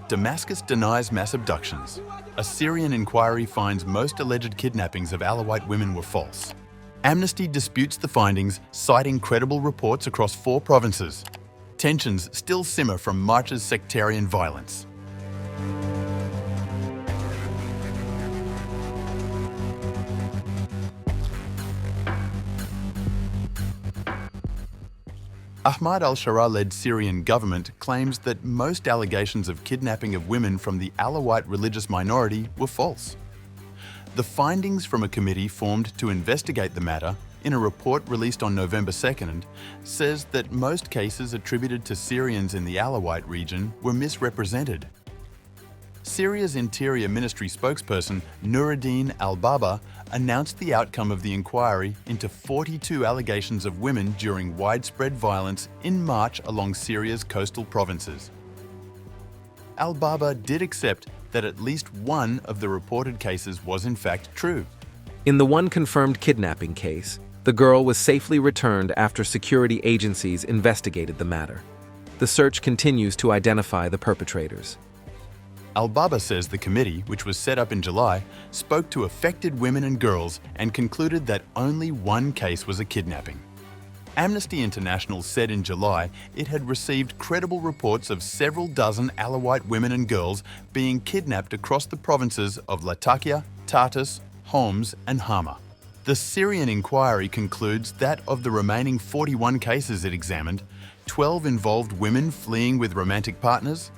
Damascus denies mass abductions. A Syrian inquiry finds most alleged kidnappings of Alawite women were false. Amnesty disputes the findings, citing credible reports across 4 provinces. Tensions still simmer from March's sectarian violence. Ahmad al-Shara-led Syrian government claims that most allegations of kidnapping of women from the Alawite religious minority were false. The findings from a committee formed to investigate the matter, in a report released on November 2nd, says that most cases attributed to Syrians in the Alawite region were misrepresented. Syria's Interior Ministry spokesperson Nuruddin al-Baba announced the outcome of the inquiry into 42 allegations of women during widespread violence in March along Syria's coastal provinces. Al-Baba did accept that at least one of the reported cases was in fact true. In the one confirmed kidnapping case, the girl was safely returned after security agencies investigated the matter. The search continues to identify the perpetrators. Al-Baba says the committee, which was set up in July, spoke to affected women and girls and concluded that only one case was a kidnapping. Amnesty International said in July it had received credible reports of several dozen Alawite women and girls being kidnapped across the provinces of Latakia, Tartus, Homs, and Hama. The Syrian inquiry concludes that of the remaining 41 cases it examined, 12 involved women fleeing with romantic partners,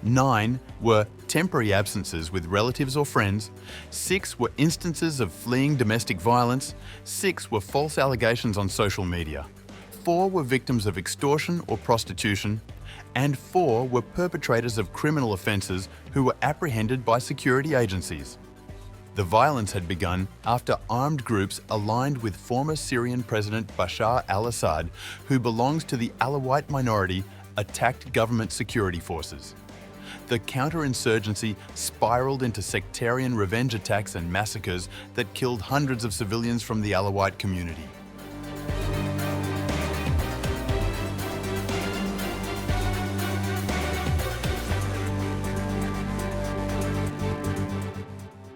9 were temporary absences with relatives or friends, 6 were instances of fleeing domestic violence, 6 were false allegations on social media, 4 were victims of extortion or prostitution, and 4 were perpetrators of criminal offences who were apprehended by security agencies. The violence had begun after armed groups aligned with former Syrian President Bashar al-Assad, who belongs to the Alawite minority, attacked government security forces. The counterinsurgency spiraled into sectarian revenge attacks and massacres that killed hundreds of civilians from the Alawite community.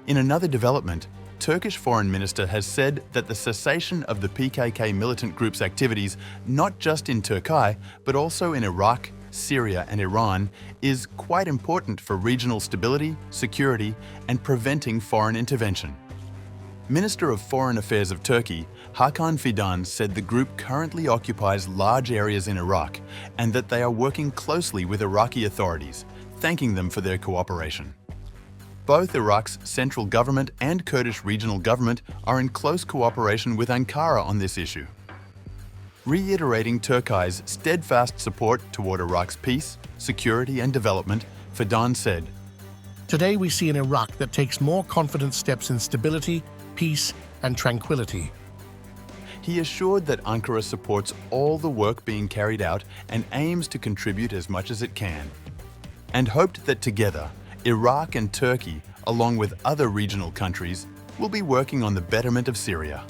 In another development, Turkish Foreign Minister has said that the cessation of the PKK militant group's activities, not just in Turkey, but also in Iraq, Syria and Iran, is quite important for regional stability, security, and preventing foreign intervention. Minister of Foreign Affairs of Turkey, Hakan Fidan, said the group currently occupies large areas in Iraq and that they are working closely with Iraqi authorities, thanking them for their cooperation. Both Iraq's central government and Kurdish regional government are in close cooperation with Ankara on this issue. Reiterating Turkey's steadfast support toward Iraq's peace, security and development, Fidan said, "Today we see an Iraq that takes more confident steps in stability, peace and tranquility." He assured that Ankara supports all the work being carried out and aims to contribute as much as it can, and hoped that together, Iraq and Turkey, along with other regional countries, will be working on the betterment of Syria.